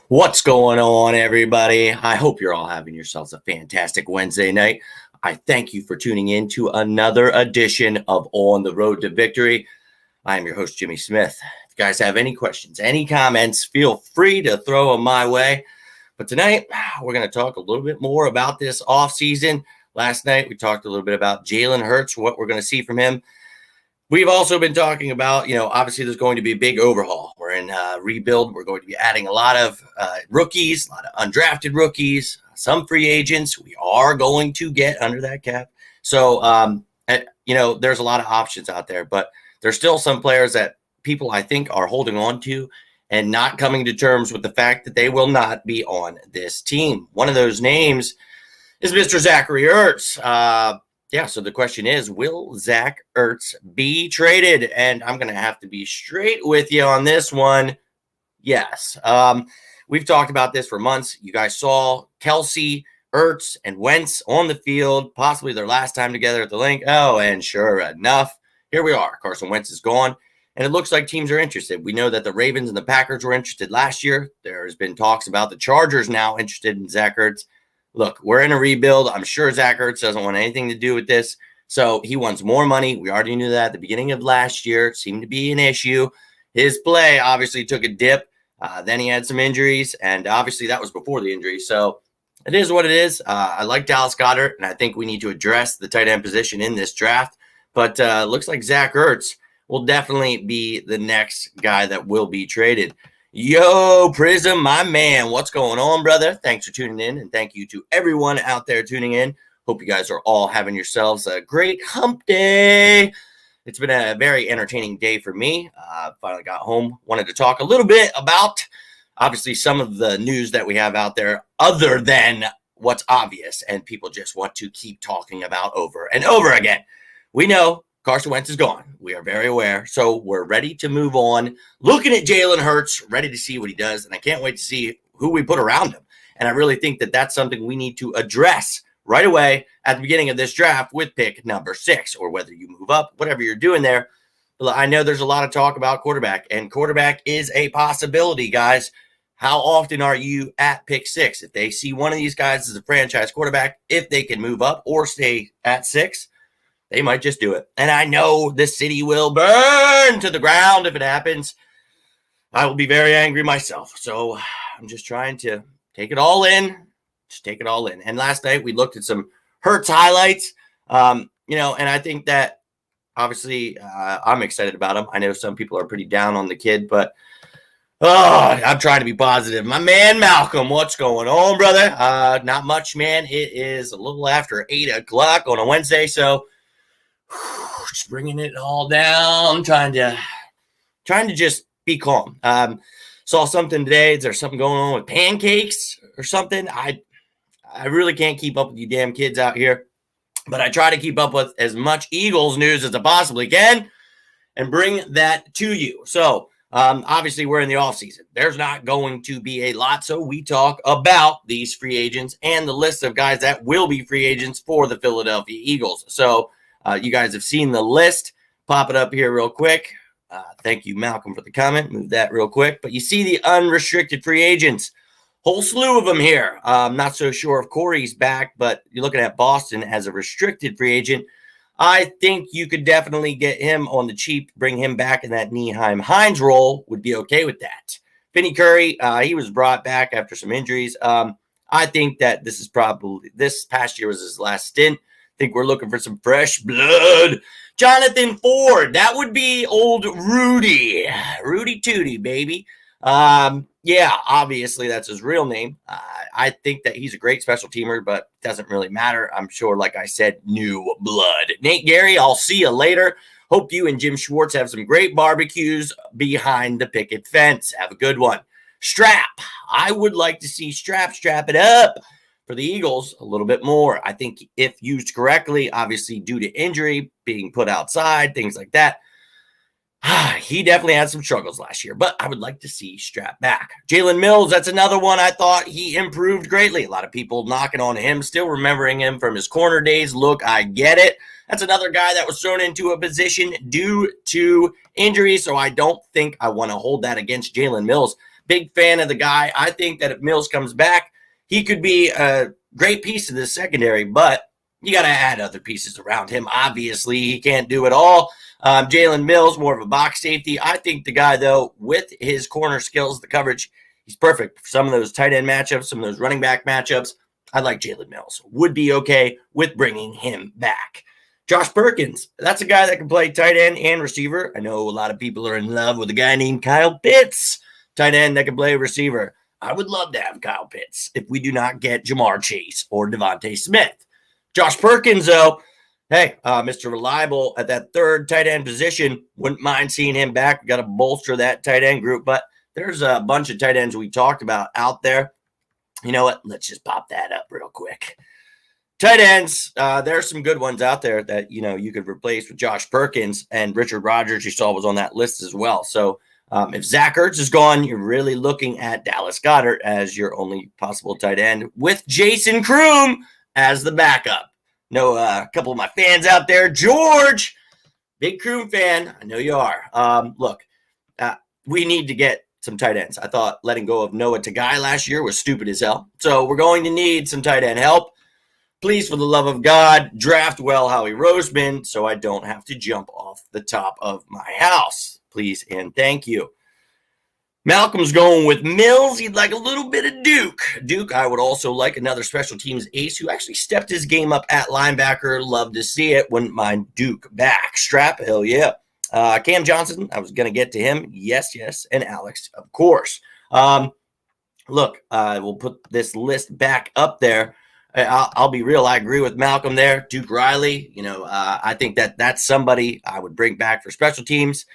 What's going on, everybody? I hope you're all having yourselves a fantastic Wednesday night. I thank you for tuning in to another edition of On the Road to Victory. I am your host, Jimmy Smith. If you guys have any questions, any comments, feel free to throw them my way. But tonight, we're going to talk a little bit more about this offseason. Last night, we talked a little bit about Jalen Hurts, what we're going to see from him. We've also been talking about, obviously there's going to be a big overhaul. We're in rebuild. We're going to be adding a lot of rookies, a lot of undrafted rookies, some free agents. We are going to get under that cap. So, there's a lot of options out there, but there's still some players that people I think are holding on to and not coming to terms with the fact that they will not be on this team. One of those names is Mr. Zach Ertz. So the question is, will Zach Ertz be traded? And I'm going to have to be straight with you on this one. Yes. We've talked about this for months. You guys saw Kelsey, Ertz, and Wentz on the field, possibly their last time together at the link. Oh, and sure enough, here we are. Carson Wentz is gone, and it looks like teams are interested. We know that the Ravens and the Packers were interested last year. There has been talks about the Chargers now interested in Zach Ertz. Look, we're in a rebuild. I'm sure Zach Ertz doesn't want anything to do with this. So he wants more money. We already knew that at the beginning of last year. It seemed to be an issue. His play obviously took a dip. Then he had some injuries, and obviously that was before the injury. So it is what it is. I like Dallas Goedert, and I think we need to address the tight end position in this draft. But looks like Zach Ertz will definitely be the next guy that will be traded. Yo, Prism, my man, what's going on, brother? Thanks for tuning in, and thank you to everyone out there tuning in. Hope you guys are all having yourselves a great hump day. It's been a very entertaining day for me. Finally got home. Wanted to talk a little bit about, obviously, some of the news that we have out there other than what's obvious and people just want to keep talking about over and over again. We know Carson Wentz is gone. We are very aware. So we're ready to move on. Looking at Jalen Hurts, ready to see what he does. And I can't wait to see who we put around him. And I really think that that's something we need to address right away at the beginning of this draft with pick number 6, or whether you move up, whatever you're doing there. I know there's a lot of talk about quarterback, and quarterback is a possibility, guys. How often are you at pick 6? If they see one of these guys as a franchise quarterback, if they can move up or stay at 6, they might just do it. And I know the city will burn to the ground if it happens. I will be very angry myself. So I'm just trying to take it all in. Just take it all in. And last night we looked at some Hurts highlights. And I think that obviously I'm excited about him. I know some people are pretty down on the kid, but I'm trying to be positive. My man Malcolm, what's going on, brother? Not much, man. It is a little after 8 o'clock on a Wednesday, so just bringing it all down, trying to just be calm. Saw something today. Is there something going on with pancakes or something? I really can't keep up with you damn kids out here, but I try to keep up with as much Eagles news as I possibly can and bring that to you. So obviously we're in the offseason. There's not going to be a lot, so we talk about these free agents and the list of guys that will be free agents for the Philadelphia Eagles. So you guys have seen the list. Pop it up here real quick. Thank you, Malcolm, for the comment. Move that real quick. But you see the unrestricted free agents. Whole slew of them here. I'm not so sure if Corey's back, but you're looking at Boston as a restricted free agent. I think you could definitely get him on the cheap, bring him back in that Nyheim Hines role. Would be okay with that. Finney Curry, he was brought back after some injuries. I think that this past year was his last stint. Think we're looking for some fresh blood. Jonathan Ford, that would be old Rudy Tootie, baby. Obviously that's his real name. I think that he's a great special teamer, but doesn't really matter. I'm sure, like I said, new blood. Nate Gary, I'll see you later. Hope you and Jim Schwartz have some great barbecues behind the picket fence. Have a good one. Strap. I would like to see strap it up for the Eagles a little bit more. I think if used correctly, obviously due to injury, being put outside, things like that, he definitely had some struggles last year, but I would like to see Strap back. Jalen Mills, that's another one I thought he improved greatly. A lot of people knocking on him, still remembering him from his corner days. Look, I get it. That's another guy that was thrown into a position due to injury, so I don't think I want to hold that against Jalen Mills. Big fan of the guy. I think that if Mills comes back, he could be a great piece of the secondary, but you got to add other pieces around him. Obviously, he can't do it all. Jalen Mills, more of a box safety. I think the guy, though, with his corner skills, the coverage, he's perfect for some of those tight end matchups, some of those running back matchups. I like Jalen Mills. Would be okay with bringing him back. Josh Perkins, that's a guy that can play tight end and receiver. I know a lot of people are in love with a guy named Kyle Pitts, tight end that can play receiver. I would love to have Kyle Pitts if we do not get Jamar Chase or Devontae Smith. Josh Perkins, though, hey, Mr. Reliable at that third tight end position. Wouldn't mind seeing him back. We got to bolster that tight end group, but there's a bunch of tight ends we talked about out there. You know what? Let's just pop that up real quick. Tight ends, there's some good ones out there that, you could replace with Josh Perkins, and Richard Rodgers, you saw, was on that list as well. So if Zach Ertz is gone, you're really looking at Dallas Goedert as your only possible tight end with Jason Kroom as the backup. Know a couple of my fans out there. George, big Kroom fan. I know you are. Look, we need to get some tight ends. I thought letting go of Noah Tagai last year was stupid as hell. So we're going to need some tight end help. Please, for the love of God, draft well Howie Roseman so I don't have to jump off the top of my house. Please and thank you. Malcolm's going with Mills. He'd like a little bit of Duke. Duke, I would also like another special teams ace who actually stepped his game up at linebacker. Love to see it. Wouldn't mind Duke back. Strap, hell yeah. Cam Johnson, I was going to get to him. Yes. And Alex, of course. Look, we'll put this list back up there. I'll be real. I agree with Malcolm there. Duke Riley, I think that's somebody I would bring back for special teams.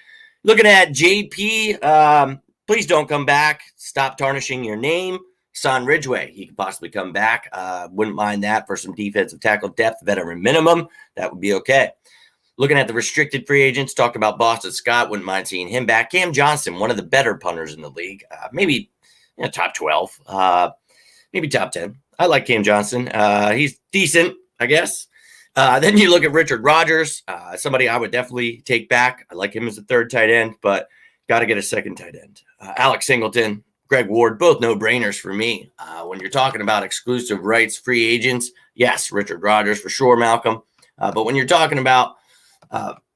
Looking at JP, please don't come back. Stop tarnishing your name. Son Ridgeway, he could possibly come back. Wouldn't mind that for some defensive tackle depth, veteran minimum. That would be okay. Looking at the restricted free agents, talked about Boston Scott. Wouldn't mind seeing him back. Cam Johnson, one of the better punters in the league. Maybe top 12, maybe top 10. I like Cam Johnson. He's decent, I guess. Then you look at Richard Rodgers, somebody I would definitely take back. I like him as a third tight end, but got to get a second tight end. Alex Singleton, Greg Ward, both no-brainers for me. When you're talking about exclusive rights free agents, yes, Richard Rodgers for sure, Malcolm. But when you're talking about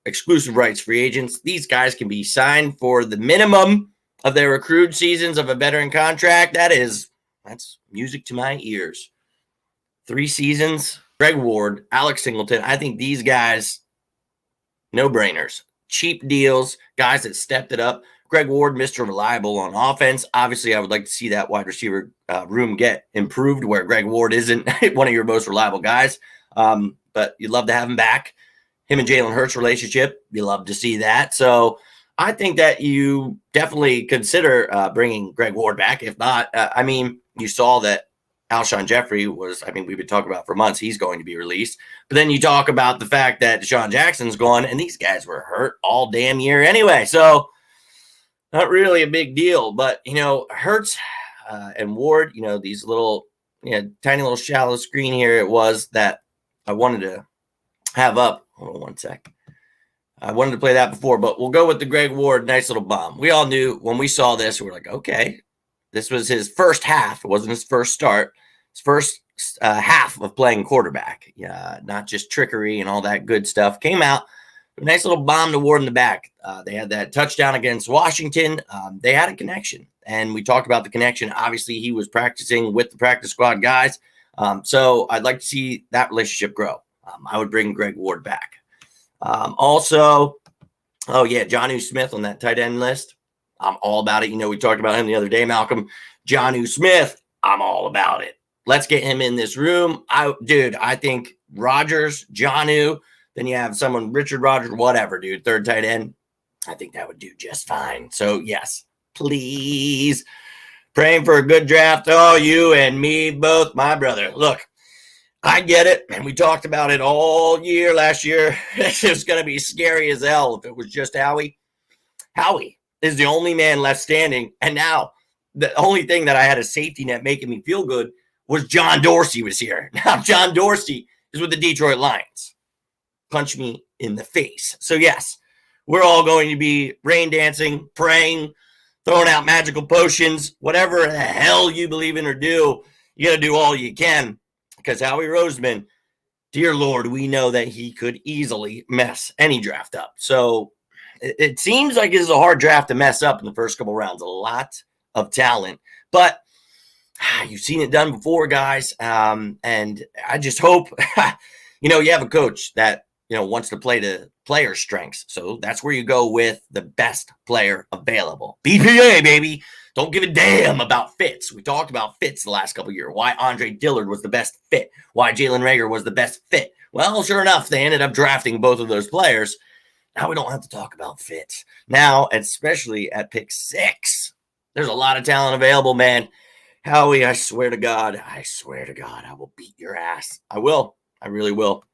exclusive rights free agents, these guys can be signed for the minimum of their accrued seasons of a veteran contract. That's music to my ears. 3 seasons, Greg Ward, Alex Singleton. I think these guys, no-brainers. Cheap deals, guys that stepped it up. Greg Ward, Mr. Reliable on offense. Obviously, I would like to see that wide receiver room get improved where Greg Ward isn't one of your most reliable guys. But you'd love to have him back. Him and Jalen Hurts relationship, you love to see that. So I think that you definitely consider bringing Greg Ward back. If not, you saw that Alshon Jeffrey we've been talking about for months. He's going to be released. But then you talk about the fact that Deshaun Jackson's gone, and these guys were hurt all damn year anyway. So not really a big deal. But, Hurts and Ward, these little, tiny little shallow screen here it was that I wanted to have up. Hold on one sec. I wanted to play that before, but we'll go with the Greg Ward, nice little bomb. We all knew when we saw this, we were like, okay, this was his first half. It wasn't his first start. His first half of playing quarterback. Yeah, not just trickery and all that good stuff. Came out, a nice little bomb to Ward in the back. They had that touchdown against Washington. They had a connection, and we talked about the connection. Obviously, he was practicing with the practice squad guys. So I'd like to see that relationship grow. I would bring Greg Ward back. Also, Jonnu Smith on that tight end list. I'm all about it. We talked about him the other day, Malcolm. Jonnu Smith, I'm all about it. Let's get him in this room. I think Rodgers, Jonnu, then you have someone, Richard Rodgers, whatever, dude, third tight end. I think that would do just fine. So, yes, please. Praying for a good draft. Oh, you and me both, my brother. Look, I get it, and we talked about it all year last year. It was going to be scary as hell if it was just Howie. Howie is the only man left standing, and now the only thing that I had a safety net making me feel good was John Dorsey was here. Now John Dorsey is with the Detroit Lions. Punch me in the face. So, yes, we're all going to be rain dancing, praying throwing out magical potions, whatever the hell you believe in or do, you got to do all you can, because Howie Roseman, dear Lord, we know that he could easily mess any draft up. So it seems like it's a hard draft to mess up in the first couple rounds. A lot of talent, but you've seen it done before, guys. And I just hope, you have a coach that, wants to play to player strengths. So that's where you go with the best player available. BPA, baby. Don't give a damn about fits. We talked about fits the last couple of years. Why Andre Dillard was the best fit. Why Jalen Reagor was the best fit. Well, sure enough, they ended up drafting both of those players. Now we don't have to talk about fits. Now, especially at pick 6, there's a lot of talent available, man. Howie, I swear to God, I will beat your ass. I will. I really will.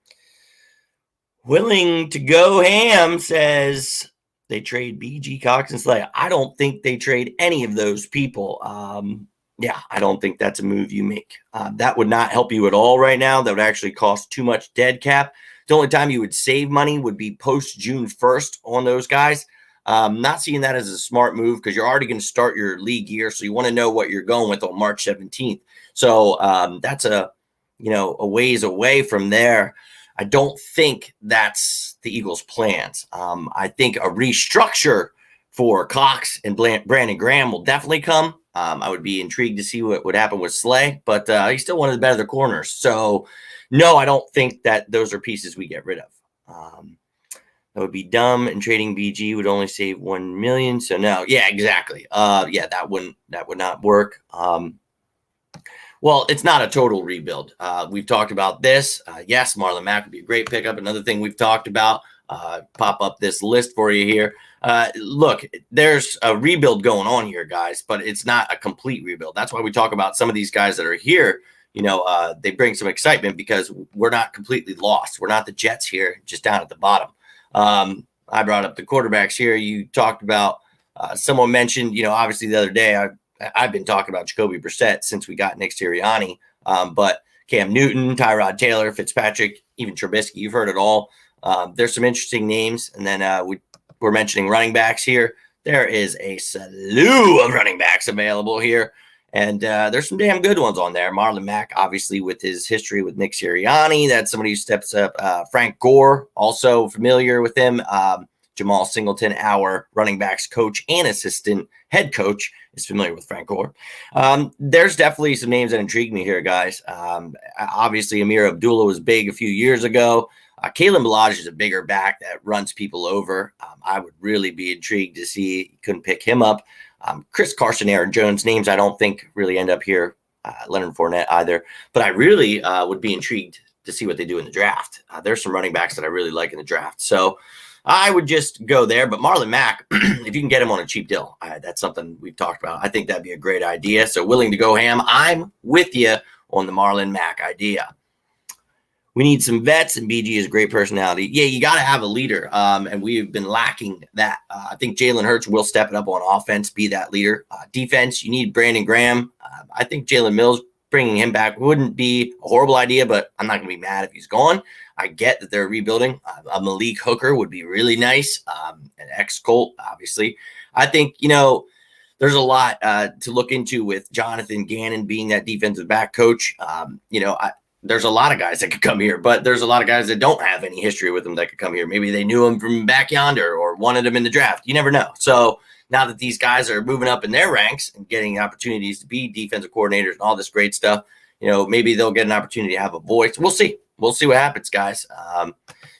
Willing to go ham says they trade BG, Cox, and Slay. I don't think they trade any of those people. I don't think that's a move you make. That would not help you at all right now. That would actually cost too much dead cap. The only time you would save money would be post June 1st on those guys. Not seeing that as a smart move, because you're already going to start your league year, so you want to know what you're going with on March 17th. So that's a ways away from there. I don't think that's the Eagles' plans. I think a restructure for Cox and Brandon Graham will definitely come. I would be intrigued to see what would happen with Slay, but he's still one of the better corners. So, no, I don't think that those are pieces we get rid of. That would be dumb, and trading BG would only save $1 million. So no, yeah, exactly. That would not work. Well, it's not a total rebuild. We've talked about this. Yes, Marlon Mack would be a great pickup. Another thing we've talked about. Pop up this list for you here. Look, there's a rebuild going on here, guys, but it's not a complete rebuild. That's why we talk about some of these guys that are here. They bring some excitement because we're not completely lost. We're not the Jets here, just down at the bottom. I brought up the quarterbacks here. You talked about, someone mentioned, obviously the other day, I've been talking about Jacoby Brissett since we got Nick Sirianni, but Cam Newton, Tyrod Taylor, Fitzpatrick, even Trubisky, you've heard it all. There's some interesting names. And then we're mentioning running backs here. There is a slew of running backs available here. And there's some damn good ones on there. Marlon Mack, obviously, with his history with Nick Sirianni. That's somebody who steps up. Frank Gore, also familiar with him. Jamal Singleton, our running backs coach and assistant head coach, is familiar with Frank Gore. There's definitely some names that intrigue me here, guys. Obviously, Amir Abdullah was big a few years ago. Kalen Ballage is a bigger back that runs people over. I would really be intrigued to see. You couldn't pick him up. Chris Carson, Aaron Jones, names I don't think really end up here. Leonard Fournette either. But I really would be intrigued to see what they do in the draft. There's some running backs that I really like in the draft. So I would just go there. But Marlon Mack, if you can get him on a cheap deal, that's something we've talked about. I think that'd be a great idea. So willing to go ham. I'm with you on the Marlon Mack idea. We need some vets, and BG is a great personality. Yeah, you got to have a leader, and we've been lacking that. I think Jalen Hurts will step it up on offense, be that leader. Defense, you need Brandon Graham. I think Jalen Mills, bringing him back wouldn't be a horrible idea, but I'm not going to be mad if he's gone. I get that they're rebuilding. A Malik Hooker would be really nice, an ex-Colt, obviously. I think, there's a lot to look into with Jonathan Gannon being that defensive back coach. There's a lot of guys that could come here, but there's a lot of guys that don't have any history with them that could come here. Maybe they knew him from back yonder or wanted him in the draft. You never know. So now that these guys are moving up in their ranks and getting opportunities to be defensive coordinators and all this great stuff, maybe they'll get an opportunity to have a voice. We'll see. We'll see what happens, guys.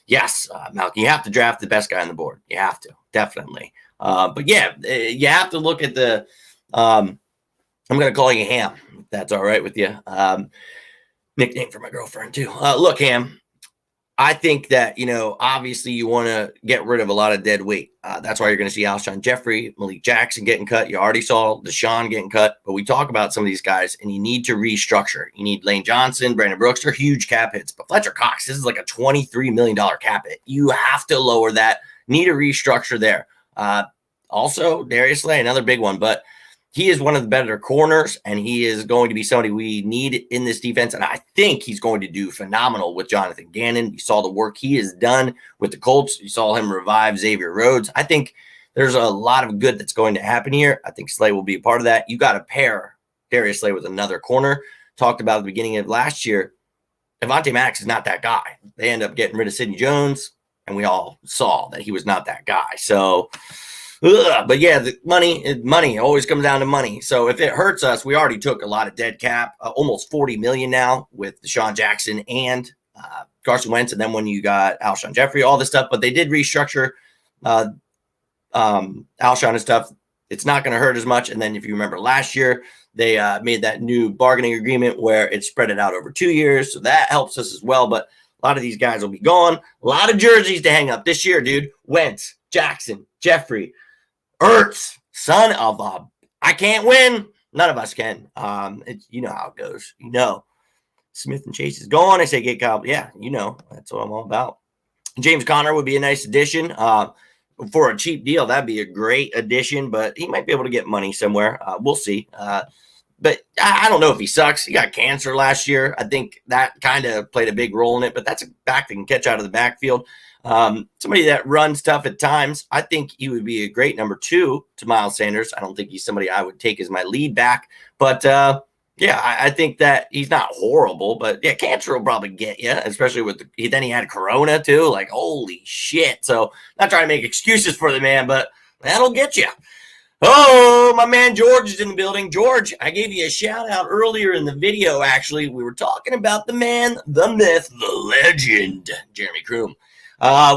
Yes, Malcolm, you have to draft the best guy on the board. You have to, definitely. But yeah, you have to look at the I'm going to call you Ham, if that's all right with you. Nickname for my girlfriend too. Look, Ham, I think that, obviously you want to get rid of a lot of dead weight. That's why you're going to see Alshon Jeffrey, Malik Jackson getting cut. You already saw Deshaun getting cut, but we talk about some of these guys and you need to restructure. You need Lane Johnson, Brandon Brooks, they're huge cap hits, but Fletcher Cox, this is like a $23 million cap hit. You have to lower that. Need a restructure there. Also, Darius Slay, another big one, but he is one of the better corners, and he is going to be somebody we need in this defense. And I think he's going to do phenomenal with Jonathan Gannon. You saw the work he has done with the Colts. You saw him revive Xavier Rhodes. I think there's a lot of good that's going to happen here. I think Slay will be a part of that. You got to pair Darius Slay with another corner. Talked about at the beginning of last year, Avonte Maddox is not that guy. They end up getting rid of Sidney Jones, and we all saw that he was not that guy. So, but yeah, the money always comes down to money. So if it hurts us, we already took a lot of dead cap, almost $40 million now with Deshaun Jackson and Carson Wentz, and then when you got Alshon Jeffrey, all this stuff. But they did restructure Alshon and stuff. It's not going to hurt as much. And then if you remember last year, they made that new bargaining agreement where it spread it out over 2 years. So that helps us as well. But a lot of these guys will be gone. A lot of jerseys to hang up this year, dude. Wentz, Jackson, Jeffrey, Ertz, son of a, I can't win. None of us can. You know how it goes. You know, Smith and Chase is gone. I say get Kyle. Yeah, you know, that's what I'm all about. James Conner would be a nice addition. For a cheap deal, that'd be a great addition, but he might be able to get money somewhere. We'll see. But I don't know if he sucks. He got cancer last year. I think that kind of played a big role in it, but that's a back that can catch out of the backfield. Somebody that runs tough at times. I think he would be a great number 2 to Miles Sanders. I don't think he's somebody I would take as my lead back, but yeah, I think that he's not horrible, but yeah, cancer will probably get you, especially with then he had Corona too. Like, holy shit. So not trying to make excuses for the man, but that'll get you. Oh, my man George is in the building. George, I gave you a shout out earlier in the video. Actually, we were talking about the man, the myth, the legend, Jeremy Kroom.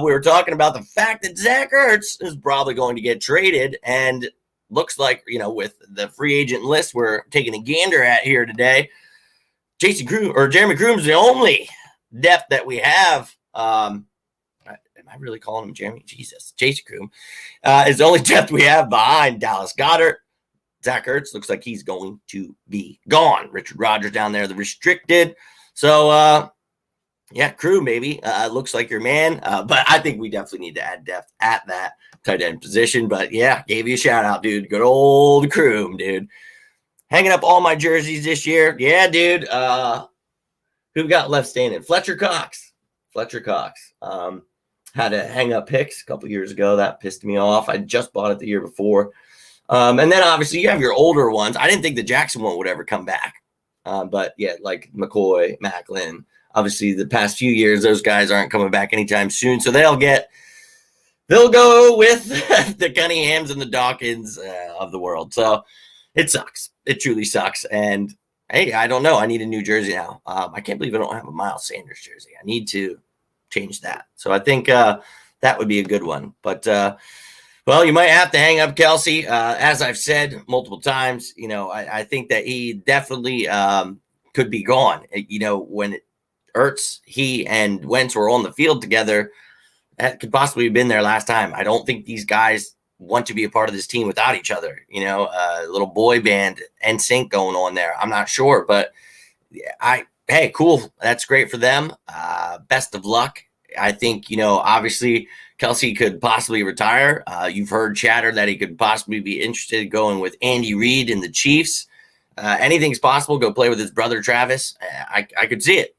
We were talking about the fact that Zach Ertz is probably going to get traded, and looks like, you know, with the free agent list we're taking a gander at here today, Jeremy Kroom's the only depth that we have. Am I really calling him Jeremy? Jesus. Jason Kroom is the only depth we have behind Dallas Goedert. Zach Ertz looks like he's going to be gone. Richard Rodgers down there, the restricted. So, yeah, Kroom, maybe. Looks like your man. But I think we definitely need to add depth at that tight end position. But, yeah, gave you a shout-out, dude. Good old Kroom, dude. Hanging up all my jerseys this year. Yeah, dude. Who got left standing? Fletcher Cox. Had to hang up picks a couple years ago. That pissed me off. I just bought it the year before. And then obviously you have your older ones. I didn't think the Jackson one would ever come back. But yeah, like McCoy, Macklin. Obviously the past few years, those guys aren't coming back anytime soon. So they'll go with the Cunninghams and the Dawkins of the world. So it sucks. It truly sucks. And hey, I don't know. I need a new jersey now. I can't believe I don't have a Miles Sanders jersey. I need to change that. So I think that would be a good one. But, well, you might have to hang up Kelsey. As I've said multiple times, you know, I think that he definitely could be gone. You know, when Ertz, he and Wentz were on the field together, that could possibly have been there last time. I don't think these guys want to be a part of this team without each other. You know, a little boy band NSYNC going on there. I'm not sure, but hey, cool. That's great for them. Best of luck. I think, you know, obviously Kelsey could possibly retire. You've heard chatter that he could possibly be interested in going with Andy Reid and the Chiefs. Anything's possible. Go play with his brother, Travis. I could see it.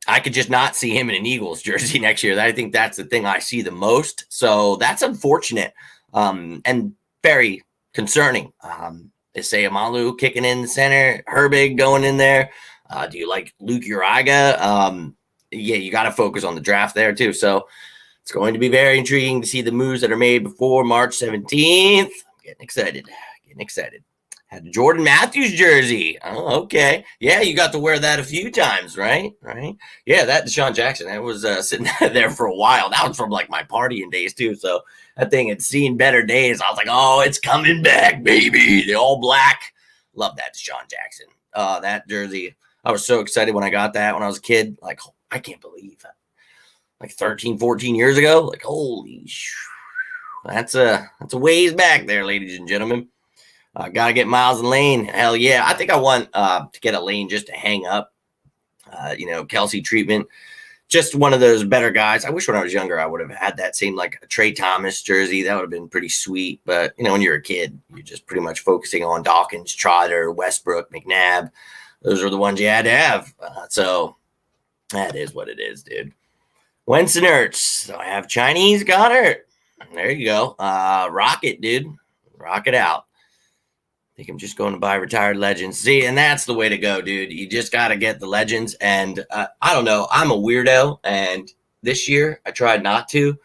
I could just not see him in an Eagles jersey next year. I think that's the thing I see the most. So that's unfortunate and very concerning. Isaiah Malu kicking in the center, Herbig going in there. Do you like Luke Uriga? Yeah, you got to focus on the draft there too. So it's going to be very intriguing to see the moves that are made before March 17th. Getting excited. Had a Jordan Matthews jersey. Oh, okay. Yeah, you got to wear that a few times, right? Yeah, that Deshaun Jackson, that was sitting there for a while. That was from like my partying days too. So that thing had seen better days. I was like, oh, it's coming back, baby. The all black. Love that Deshaun Jackson. That jersey. I was so excited when I got that when I was a kid. Like, I can't believe that. Like 13, 14 years ago. Like, holy that's a ways back there, ladies and gentlemen. Got to get Miles and Lane. Hell yeah. I think I want to get a Lane just to hang up. You know, Kelsey treatment. Just one of those better guys. I wish when I was younger I would have had that same like a Trey Thomas jersey. That would have been pretty sweet. But, you know, when you're a kid, you're just pretty much focusing on Dawkins, Trotter, Westbrook, McNabb. Those are the ones you had to have. So that is what it is, dude. Wentz and Ertz. So I have Chinese Goddard. There you go. Rock it, dude. Rock it out. I think I'm just going to buy retired legends. See, and that's the way to go, dude. You just got to get the legends. And I don't know. I'm a weirdo. And this year I tried not to.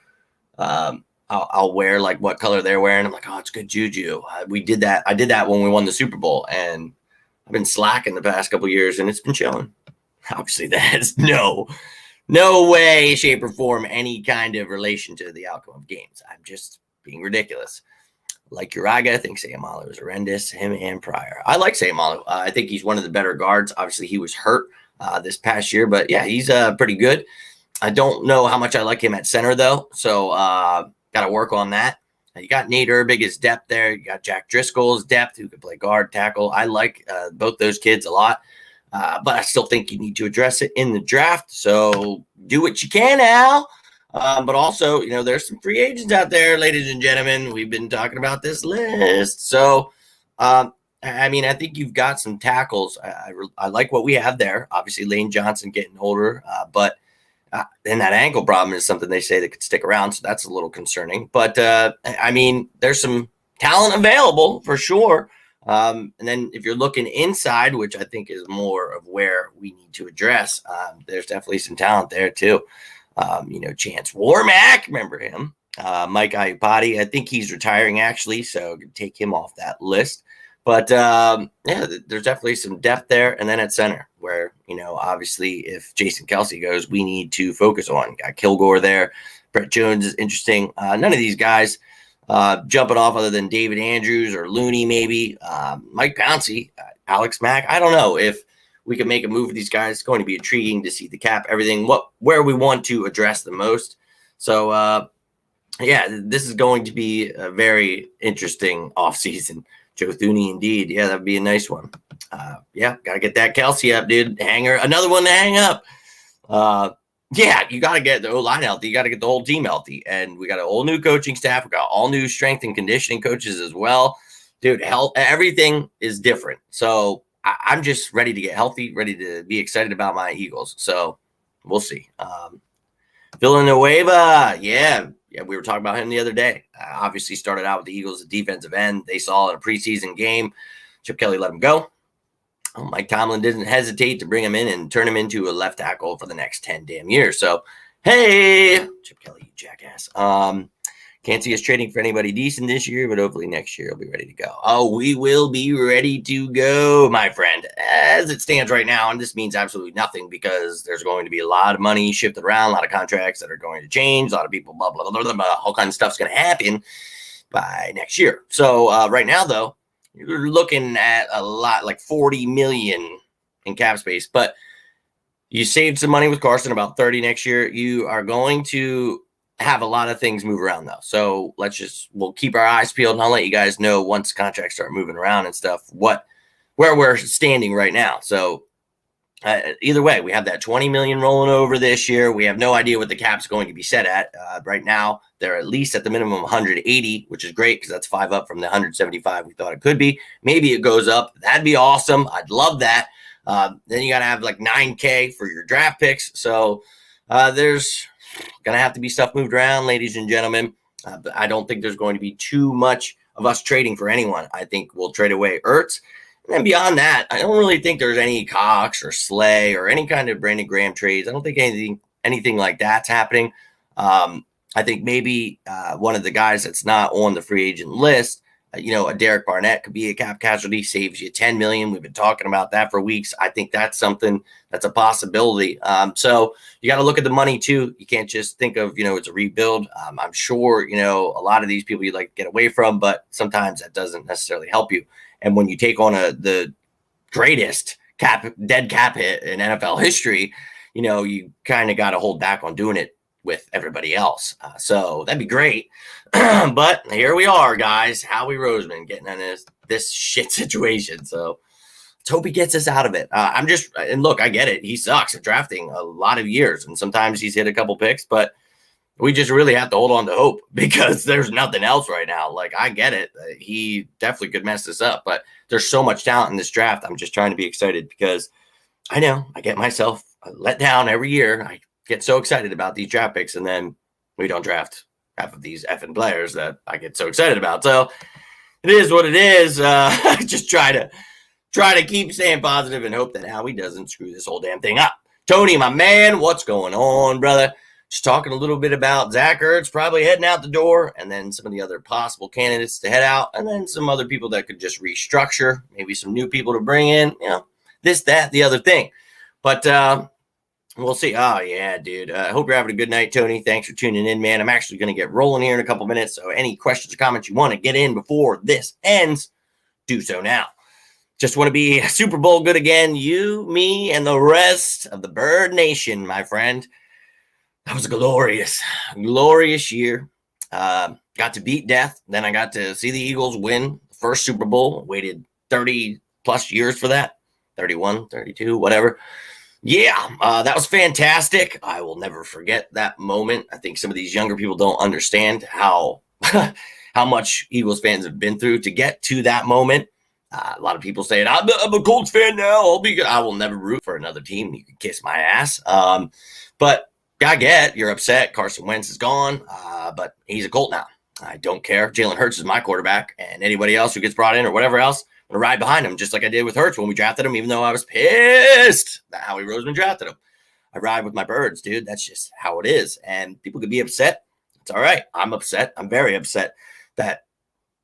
I'll wear like what color they're wearing. I'm like, oh, it's good juju. We did that. I did that when we won the Super Bowl. And I've been slacking the past couple of years and it's been chilling. Obviously, that has no way, shape, or form any kind of relation to the outcome of games. I'm just being ridiculous. Like Uriah, I think Sayamalu is horrendous. Him and Pryor. I like Sayamalu. I think he's one of the better guards. Obviously, he was hurt this past year, but yeah, he's pretty good. I don't know how much I like him at center, though, so got to work on that. You got Nate Erbig's depth there. You got Jack Driscoll's depth, who can play guard, tackle. I like both those kids a lot, but I still think you need to address it in the draft. So do what you can now. But also, there's some free agents out there, ladies and gentlemen. We've been talking about this list. So, I think you've got some tackles. I like what we have there. Obviously, Lane Johnson getting older, but then that ankle problem is something they say that could stick around. So that's a little concerning. But, there's some talent available for sure. And then if you're looking inside, which I think is more of where we need to address, there's definitely some talent there too. Chance Warmack, remember him? Mike Iupati, I think he's retiring actually, so take him off that list. But there's definitely some depth there. And then at center, where obviously if Jason Kelsey goes, we need to focus on. Got Kilgore there. Brett Jones is interesting. None of these guys jumping off other than David Andrews or Looney maybe. Mike Pouncey, Alex Mack. I don't know if we can make a move with these guys. It's going to be intriguing to see the cap, everything, where we want to address the most. So, this is going to be a very interesting offseason. Joe Thuney, indeed. Yeah, that would be a nice one. Got to get that Kelsey up, dude. Hanger, another one to hang up. You got to get the O-line healthy. You got to get the whole team healthy. And we got a whole new coaching staff. We got all new strength and conditioning coaches as well. Dude, everything is different. So, I'm just ready to get healthy, ready to be excited about my Eagles. So we'll see. Villanueva, we were talking about him the other day. Obviously started out with the Eagles at defensive end. They saw in a preseason game, Chip Kelly let him go. Mike Tomlin didn't hesitate to bring him in and turn him into a left tackle for the next 10 damn years. So, hey, Chip Kelly, you jackass. Can't see us trading for anybody decent this year, but hopefully next year we'll be ready to go. Oh, we will be ready to go, my friend, as it stands right now. And this means absolutely nothing because there's going to be a lot of money shifted around, a lot of contracts that are going to change, a lot of people, blah, blah, blah, blah, blah. All kinds of stuff's going to happen by next year. So right now, though, you're looking at a lot, like $40 million in cap space, but you saved some money with Carson, about 30 next year. You are going to have a lot of things move around though. So we'll keep our eyes peeled and I'll let you guys know once contracts start moving around and stuff, where we're standing right now. So either way, we have that 20 million rolling over this year. We have no idea what the cap's going to be set at. Right now, they're at least at the minimum 180, which is great because that's 5 up from the 175 we thought it could be. Maybe it goes up. That'd be awesome. I'd love that. Then you got to have like $9K for your draft picks. So there's going to have to be stuff moved around, ladies and gentlemen. But I don't think there's going to be too much of us trading for anyone. I think we'll trade away Ertz. And then beyond that, I don't really think there's any Cox or Slay or any kind of Brandon Graham trades. I don't think anything like that's happening. I think maybe one of the guys that's not on the free agent list, a Derek Barnett could be a cap casualty, saves you $10 million. We've been talking about that for weeks. I think that's something that's a possibility. So you got to look at the money too. You can't just think of, it's a rebuild. I'm sure, a lot of these people you'd like to get away from, but sometimes that doesn't necessarily help you. And when you take on the greatest dead cap hit in NFL history, you kind of got to hold back on doing it with everybody else. So that'd be great. But here we are, guys. Howie Roseman getting in this shit situation. So let's hope he gets us out of it. And look, I get it. He sucks at drafting a lot of years. And sometimes he's hit a couple picks, but we just really have to hold on to hope because there's nothing else right now. Like, I get it. He definitely could mess this up, but there's so much talent in this draft. I'm just trying to be excited because I know I get myself let down every year. I get so excited about these draft picks and then we don't draft half of these effing players that I get so excited about. So it is what it is. Just try to keep staying positive and hope that Howie doesn't screw this whole damn thing up. Tony, my man, what's going on, brother? Just talking a little bit about Zach Ertz probably heading out the door, and then some of the other possible candidates to head out, and then some other people that could just restructure, maybe some new people to bring in, this, that, the other thing. But we'll see. Oh, yeah, dude. I hope you're having a good night, Tony. Thanks for tuning in, man. I'm actually going to get rolling here in a couple minutes, so any questions or comments you want to get in before this ends, do so now. Just want to be Super Bowl good again. You, me, and the rest of the Bird Nation, my friend. That was a glorious year. Got to beat death. Then I got to see the Eagles win the first Super Bowl. Waited 30 plus years for that. 31, 32, whatever. Yeah, that was fantastic. I will never forget that moment. I think some of these younger people don't understand how much Eagles fans have been through to get to that moment. A lot of people saying, I'm a Colts fan now. I will never root for another team. You can kiss my ass. But I get you're upset. Carson Wentz is gone, but he's a Colt now. I don't care. Jalen Hurts is my quarterback, and anybody else who gets brought in or whatever else, I'm going to ride behind him, just like I did with Hurts when we drafted him, even though I was pissed that Howie Roseman drafted him. I ride with my birds, dude. That's just how it is. And people could be upset. It's all right. I'm upset. I'm very upset that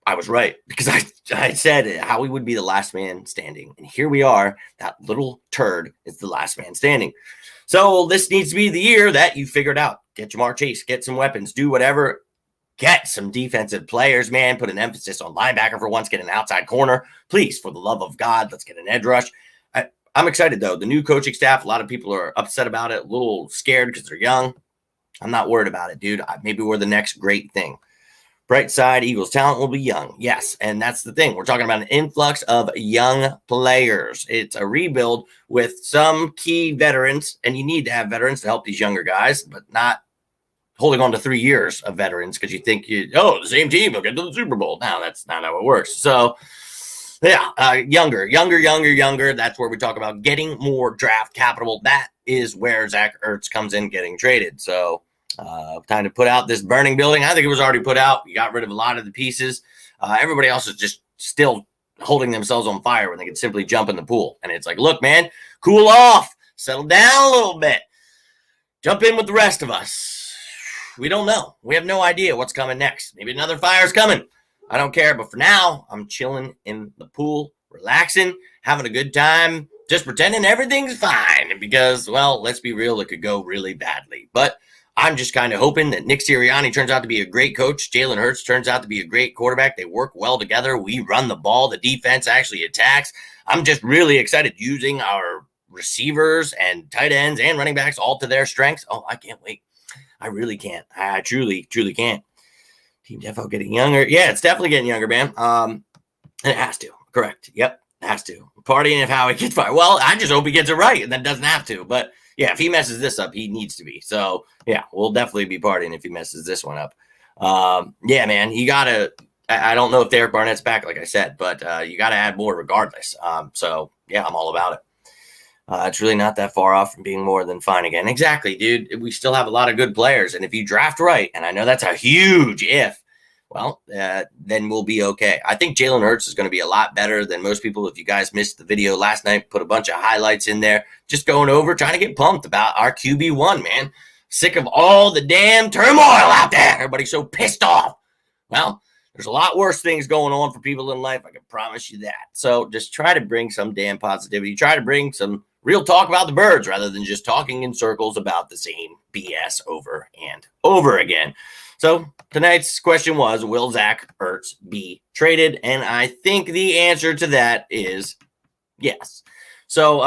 I was right, because I said Howie would be the last man standing. And here we are. That little turd is the last man standing. So this needs to be the year that you figure it out. Get Jamar Chase, get some weapons, do whatever. Get some defensive players, man. Put an emphasis on linebacker for once. Get an outside corner. Please, for the love of God, let's get an edge rush. I'm excited, though. The new coaching staff, a lot of people are upset about it, a little scared because they're young. I'm not worried about it, dude. Maybe we're the next great thing. Bright side, Eagles talent will be young. Yes, and that's the thing. We're talking about an influx of young players. It's a rebuild with some key veterans, and you need to have veterans to help these younger guys, but not holding on to 3 years of veterans because you think the same team will get to the Super Bowl. No, that's not how it works. So, yeah, younger. That's where we talk about getting more draft capital. That is where Zach Ertz comes in getting traded. So, time to put out this burning building. I think it was already put out. You got rid of a lot of the pieces. Everybody else is just still holding themselves on fire when they could simply jump in the pool. And it's like, look, man, cool off. Settle down a little bit. Jump in with the rest of us. We don't know. We have no idea what's coming next. Maybe another fire's coming. I don't care. But for now, I'm chilling in the pool, relaxing, having a good time, just pretending everything's fine. Because, well, let's be real, it could go really badly. But I'm just kind of hoping that Nick Sirianni turns out to be a great coach. Jalen Hurts turns out to be a great quarterback. They work well together. We run the ball. The defense actually attacks. I'm just really excited using our receivers and tight ends and running backs all to their strengths. Oh, I can't wait. I really can't. I truly can't. Team Defo getting younger. Yeah, it's definitely getting younger, man. And it has to. Correct. Yep, it has to. Partying if Howie gets fired. Well, I just hope he gets it right and then doesn't have to. But yeah, if he messes this up, he needs to be. So, yeah, we'll definitely be partying if he messes this one up. Yeah, man, you got to – I don't know if Derek Barnett's back, like I said, but you got to add more regardless. So, yeah, I'm all about it. It's really not that far off from being more than fine again. Exactly, dude. We still have a lot of good players. And if you draft right, and I know that's a huge if, well, then we'll be okay. I think Jalen Hurts is going to be a lot better than most people. If you guys missed the video last night, put a bunch of highlights in there, just going over, trying to get pumped about our QB1, man. Sick of all the damn turmoil out there. Everybody's so pissed off. Well, there's a lot worse things going on for people in life. I can promise you that. So just try to bring some damn positivity. Try to bring some real talk about the birds rather than just talking in circles about the same BS over and over again. So tonight's question was, will Zach Ertz be traded? And I think the answer to that is yes. So,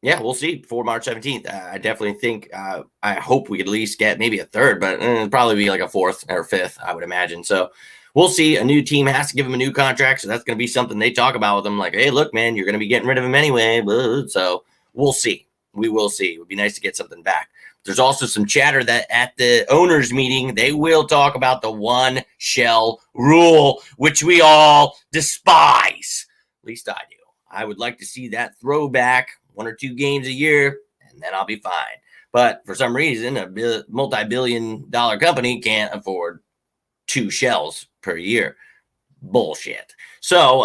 yeah, we'll see before March 17th. I definitely think I hope we could at least get maybe a third, but it'll probably be like a fourth or fifth, I would imagine. So we'll see. A new team has to give him a new contract, so that's going to be something they talk about with him. Like, hey, look, man, you're going to be getting rid of him anyway. So we'll see. We will see. It would be nice to get something back. There's also some chatter that at the owners meeting, they will talk about the one shell rule, which we all despise. At least I do. I would like to see that throwback 1 or 2 games a year, and then I'll be fine. But for some reason, a multi-billion-dollar company can't afford 2 shells per year. Bullshit. So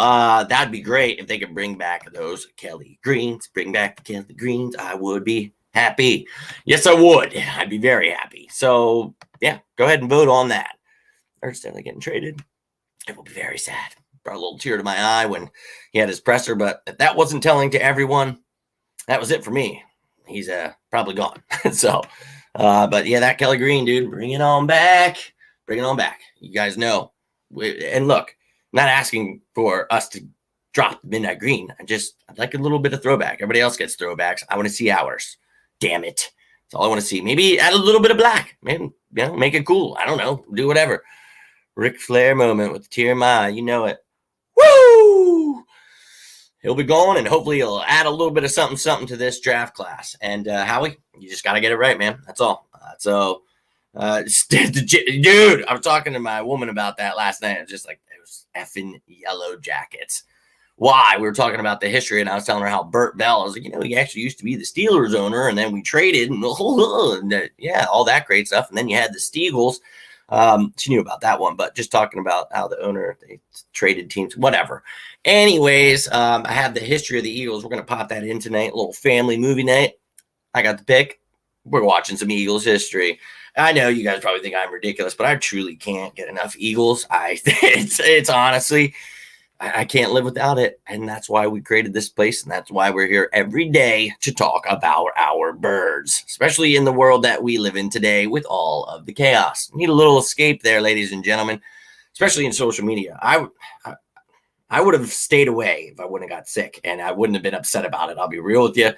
that'd be great if they could bring back those Kelly Greens. Bring back the Kelly Greens. I would be happy. Yes, I would. I'd be very happy. So yeah, go ahead and vote on that. Ertz definitely getting traded. It will be very sad. Brought a little tear to my eye when he had his presser, but if that wasn't telling to everyone, that was it for me. He's probably gone. So, but yeah, that Kelly Green, dude, bring it on back. Bring it on back. You guys know. And look, I'm not asking for us to drop the Midnight Green. I'd like a little bit of throwback. Everybody else gets throwbacks. I want to see ours. Damn it. That's all I want to see. Maybe add a little bit of black. Maybe, make it cool. I don't know. Do whatever. Ric Flair moment with the tear in my eye. You know it. Woo! He'll be going, and hopefully he'll add a little bit of something to this draft class. And Howie, you just got to get it right, man. That's all. Dude, I was talking to my woman about that last night. It's just like, it was effing Yellow Jackets. Why? We were talking about the history, and I was telling her how Burt Bell, I was like, he actually used to be the Steelers owner, and then we traded, and yeah, all that great stuff. And then you had the Steagles. She knew about that one, but just talking about how the owner, they traded teams, whatever. Anyways, I have the history of the Eagles. We're going to pop that in tonight, a little family movie night. I got the pick. We're watching some Eagles history. I know you guys probably think I'm ridiculous, but I truly can't get enough Eagles. It's honestly, I can't live without it. And that's why we created this place. And that's why we're here every day to talk about our birds, especially in the world that we live in today with all of the chaos. Need a little escape there, ladies and gentlemen, especially in social media. I would have stayed away if I wouldn't have got sick, and I wouldn't have been upset about it. I'll be real with you.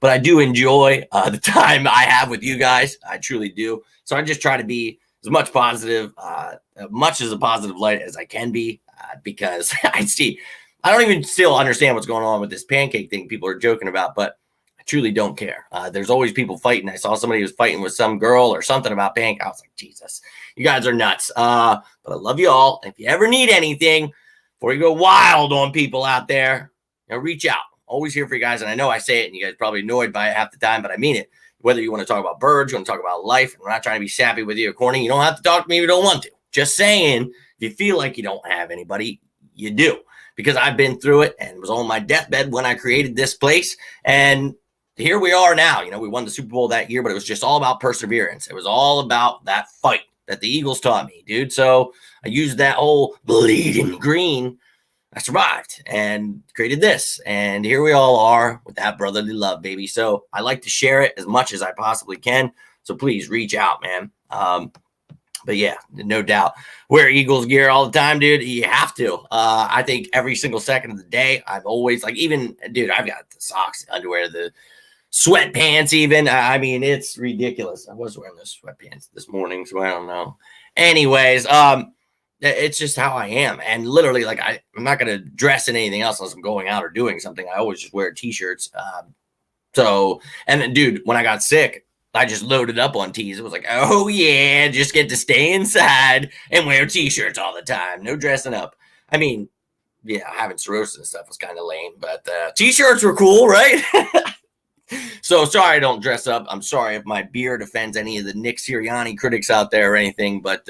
But I do enjoy the time I have with you guys. I truly do. So I just try to be as much positive, much as a positive light as I can be, because I don't even still understand what's going on with this pancake thing people are joking about, but I truly don't care. There's always people fighting. I saw somebody who was fighting with some girl or something about pancake. I was like, Jesus, you guys are nuts. But I love you all. If you ever need anything, before you go wild on people out there, reach out. Always here for you guys. And I know I say it and you guys are probably annoyed by it half the time, but I mean it. Whether you want to talk about birds, you want to talk about life, and we're not trying to be sappy with you or corny. You don't have to talk to me if you don't want to. Just saying, if you feel like you don't have anybody, you do. Because I've been through it and was on my deathbed when I created this place. And here we are now. We won the Super Bowl that year, but it was just all about perseverance. It was all about that fight that the Eagles taught me, dude. So I used that whole bleeding green. I survived and created this. And here we all are with that brotherly love, baby. So I like to share it as much as I possibly can. So please reach out, man. But yeah, no doubt. Wear Eagles gear all the time, dude. You have to. I think every single second of the day, I've always dude, I've got the socks, the underwear, the sweatpants even. I mean, it's ridiculous. I was wearing those sweatpants this morning, so I don't know. Anyways, it's just how I am. And literally, I'm not going to dress in anything else unless I'm going out or doing something. I always just wear T-shirts. And then, dude, when I got sick, I just loaded up on tees. It was like, oh, yeah, just get to stay inside and wear T-shirts all the time. No dressing up. I mean, yeah, having cirrhosis and stuff was kind of lame, but T-shirts were cool, right? So sorry I don't dress up. I'm sorry if my beard offends any of the Nick Sirianni critics out there or anything, but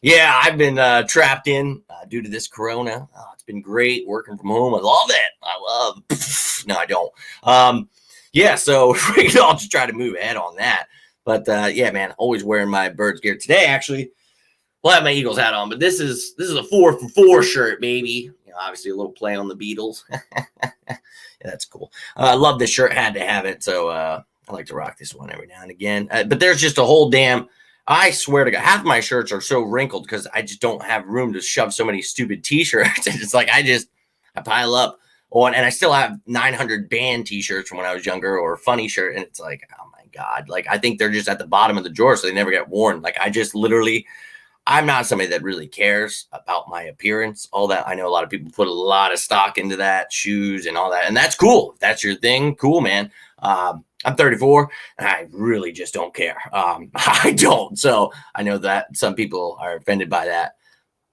yeah, I've been trapped in due to this corona. It's been great working from home. I love it. No, I don't. Yeah, so we can all just try to move ahead on that. But yeah, man, always wearing my Birds gear. Today, actually, we'll have my Eagles hat on, but this is a 4 for 4 shirt, baby. Obviously a little play on the Beatles. Yeah, that's cool. I love this shirt. Had to have it. So I like to rock this one every now and again. But there's just a whole I swear to God, half of my shirts are so wrinkled because I just don't have room to shove so many stupid T-shirts. It's like I pile up on, and I still have 900 band T-shirts from when I was younger or funny shirt, and it's like, oh my God, I think they're just at the bottom of the drawer, so they never get worn. I'm not somebody that really cares about my appearance, all that. I know a lot of people put a lot of stock into that, shoes and all that, and that's cool. If that's your thing, cool, man. I'm 34, and I really just don't care. I don't. So I know that some people are offended by that.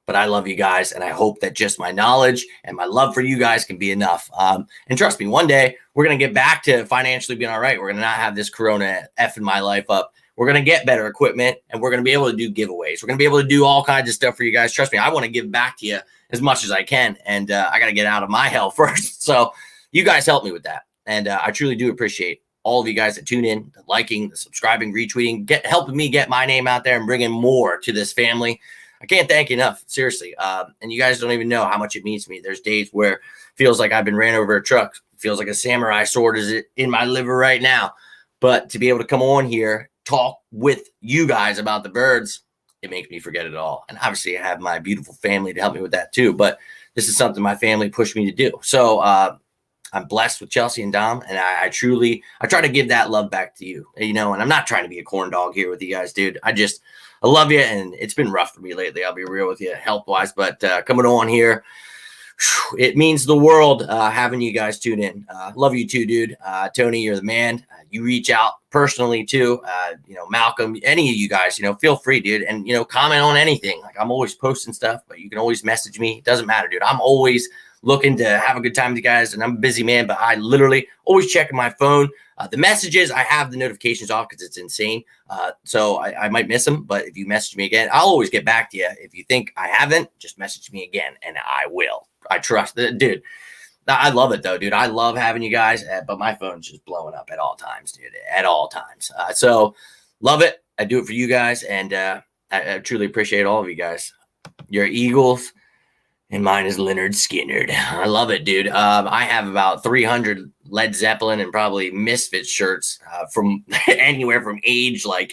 but I love you guys, and I hope that just my knowledge and my love for you guys can be enough. And trust me, one day we're going to get back to financially being all right. We're going to not have this corona effing my life up. We're going to get better equipment, and we're going to be able to do giveaways. We're going to be able to do all kinds of stuff for you guys. Trust me, I want to give back to you as much as I can, and I got to get out of my hell first. So you guys help me with that, and I truly do appreciate all of you guys that tune in, the liking, the subscribing, retweeting, helping me get my name out there and bringing more to this family. I can't thank you enough, seriously. And you guys don't even know how much it means to me. There's days where it feels like I've been ran over a truck. It feels like a samurai sword is in my liver right now. But to be able to come on here, talk with you guys about the birds, it makes me forget it all. And obviously I have my beautiful family to help me with that too. But this is something my family pushed me to do. So I'm blessed with Chelsea and Dom, and I try to give that love back to you, and I'm not trying to be a corn dog here with you guys, dude. I love you, and it's been rough for me lately. I'll be real with you health-wise, but coming on here, it means the world having you guys tune in. Love you too, dude. Tony, you're the man. You reach out personally too. Malcolm, any of you guys, feel free, dude. And, comment on anything. Like, I'm always posting stuff, but you can always message me. It doesn't matter, dude. I'm always looking to have a good time with you guys, and I'm a busy man, but I literally always check my phone. The messages, I have the notifications off because it's insane. So I might miss them, but if you message me again, I'll always get back to you. If you think I haven't, just message me again, and I will. I trust it, dude. I love it, though, dude. I love having you guys, but my phone's just blowing up at all times, dude, at all times. So love it. I do it for you guys, and I truly appreciate all of you guys. You're Eagles. And mine is Leonard Skinnerd. I love it, dude. I have about 300 Led Zeppelin and probably Misfits shirts from anywhere from age I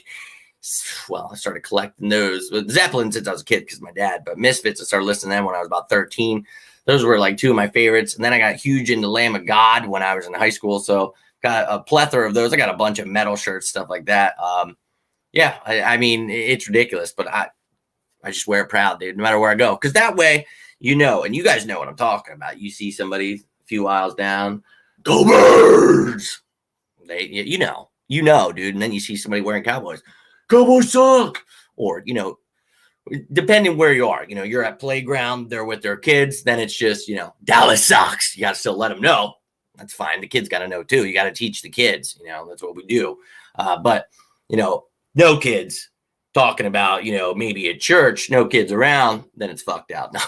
started collecting those. With Zeppelin since I was a kid because my dad, but Misfits, I started listening to them when I was about 13. Those were like two of my favorites. And then I got huge into Lamb of God when I was in high school. So got a plethora of those. I got a bunch of metal shirts, stuff like that. I mean, it's ridiculous, but I just wear it proud, dude, no matter where I go. Because that way, and you guys know what I'm talking about. You see somebody a few aisles down, go Birds! You know, dude. And then you see somebody wearing Cowboys. Cowboys suck! Or, depending where you are. You're at playground, they're with their kids, then it's just, Dallas sucks. You got to still let them know. That's fine. The kids got to know, too. You got to teach the kids. That's what we do. But, no kids talking about, maybe at church, no kids around, then it's fucked out. No,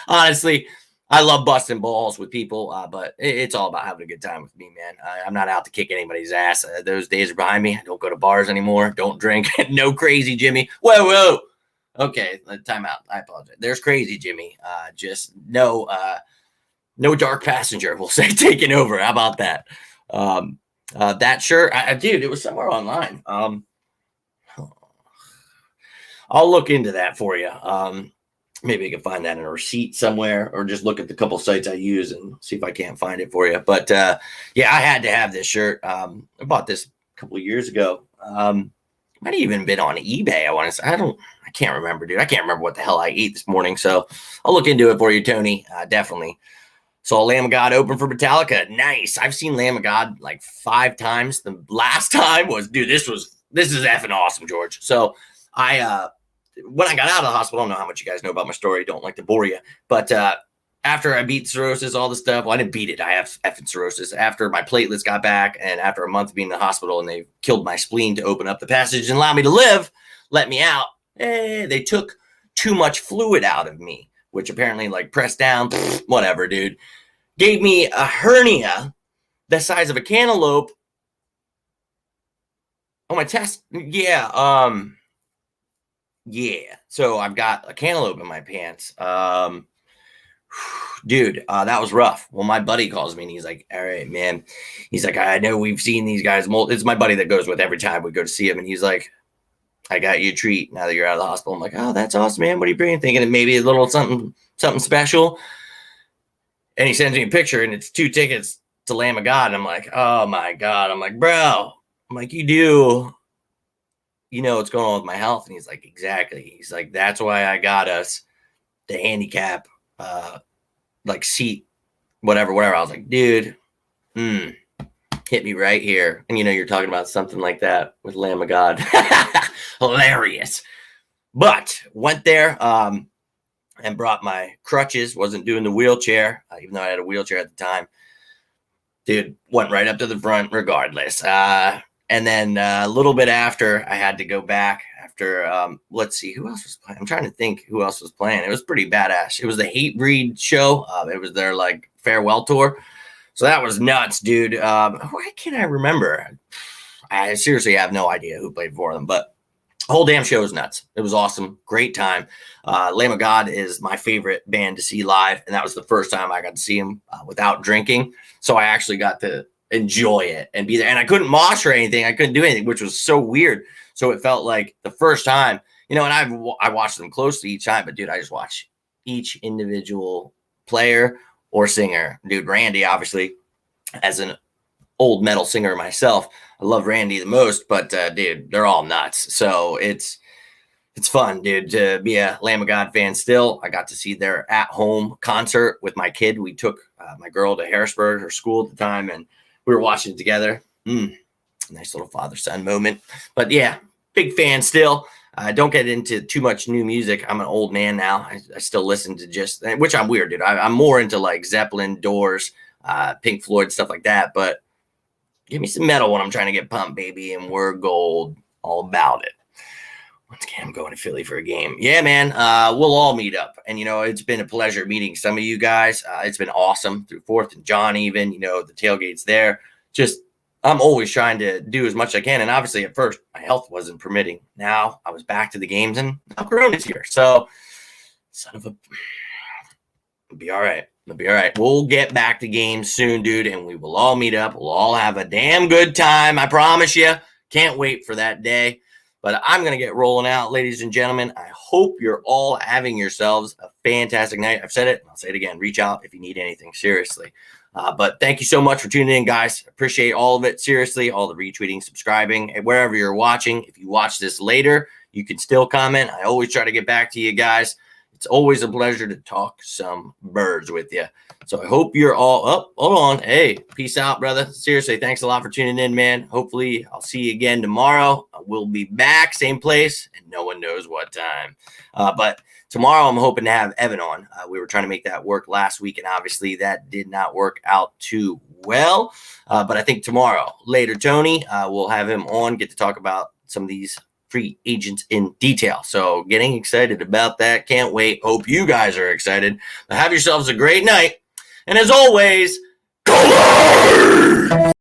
honestly, I love busting balls with people, but it's all about having a good time with me, man. I'm not out to kick anybody's ass. Those days are behind me. I don't go to bars anymore. Don't drink. No Crazy Jimmy. Whoa. Okay, time out. I apologize. There's Crazy Jimmy. Just no dark passenger, we'll say, taking over. How about that? That shirt, dude, it was somewhere online. I'll look into that for you. Maybe I can find that in a receipt somewhere, or just look at the couple sites I use and see if I can't find it for you. But I had to have this shirt. I bought this a couple of years ago. Might have even been on eBay. I want to say, I can't remember, dude. I can't remember what the hell I ate this morning. So I'll look into it for you, Tony. Definitely. Saw Lamb of God open for Metallica. Nice. I've seen Lamb of God like 5 times. The last time was, dude, this is effing awesome, George. So when I got out of the hospital, I don't know how much you guys know about my story. Don't like to bore you. But after I beat cirrhosis, all the stuff, well, I didn't beat it. I have effing cirrhosis. After my platelets got back, and after a month of being in the hospital, and they killed my spleen to open up the passage and allow me to live, let me out. They took too much fluid out of me, which apparently pressed down, whatever, dude. Gave me a hernia the size of a cantaloupe on my chest. So I've got a cantaloupe in my pants. Dude, that was rough. Well, my buddy calls me and he's like, all right, man. He's like, I know we've seen these guys. It's my buddy that goes with every time we go to see him. And he's like, I got you a treat now that you're out of the hospital. I'm like, oh, that's awesome, man. What are you bringing? Thinking it maybe a little something special. And he sends me a picture and it's 2 tickets to Lamb of God. And I'm like, oh my God. I'm like, bro, you do. What's going on with my health? And he's like, exactly. He's like, that's why I got us the handicap, seat, whatever. I was like, dude, hit me right here. And you're talking about something like that with Lamb of God. Hilarious. But went there. and brought my crutches. Wasn't doing the wheelchair, even though I had a wheelchair at the time. Dude, went right up to the front regardless. And then a little bit after, I had to go back after, let's see, who else was playing? I'm trying to think who else was playing. It was pretty badass. It was the Hate Breed show. It was their like farewell tour. So that was nuts, dude. Why can't I remember? I seriously have no idea who played for them, but the whole damn show was nuts. It was awesome. Great time. Lamb of God is my favorite band to see live, and that was the first time I got to see them without drinking. So I actually got to enjoy it and be there. And I couldn't mosh or anything. I couldn't do anything, which was so weird. So it felt like the first time, and I watched them closely each time, but dude, I just watch each individual player or singer. Dude, Randy, obviously, as an old metal singer myself, I love Randy the most, but dude, they're all nuts. So it's fun, dude, to be a Lamb of God fan still. I got to see their at-home concert with my kid. We took my girl to Harrisburg, her school at the time, and we were watching it together. Nice little father-son moment. But yeah, big fan still. Don't get into too much new music. I'm an old man now. I still listen to which I'm weird, dude. I'm more into like Zeppelin, Doors, Pink Floyd, stuff like that. But give me some metal when I'm trying to get pumped, baby, and we're gold. All about it. Once again, I'm going to Philly for a game. Yeah, man, we'll all meet up. And, it's been a pleasure meeting some of you guys. It's been awesome through 4th and John even, the tailgate's there. Just, I'm always trying to do as much as I can. And obviously at first, my health wasn't permitting. Now I was back to the games and now Corona's here. So, it'll be all right. It'll be all right. We'll get back to games soon, dude, and we will all meet up. We'll all have a damn good time. I promise you. Can't wait for that day. But I'm going to get rolling out, ladies and gentlemen. I hope you're all having yourselves a fantastic night. I've said it, and I'll say it again. Reach out if you need anything, seriously. But thank you so much for tuning in, guys. Appreciate all of it, seriously, all the retweeting, subscribing, and wherever you're watching. If you watch this later, you can still comment. I always try to get back to you guys. It's always a pleasure to talk some birds with you. So I hope you're all up. Hold on. Hey, peace out, brother. Seriously, thanks a lot for tuning in, man. Hopefully, I'll see you again tomorrow. We'll be back, same place, and no one knows what time. But tomorrow, I'm hoping to have Evan on. We were trying to make that work last week, and obviously that did not work out too well. But I think tomorrow, later, Tony, we'll have him on, get to talk about some of these free agents in detail. So getting excited about that. Can't wait. Hope you guys are excited. But have yourselves a great night. And as always, go Birds!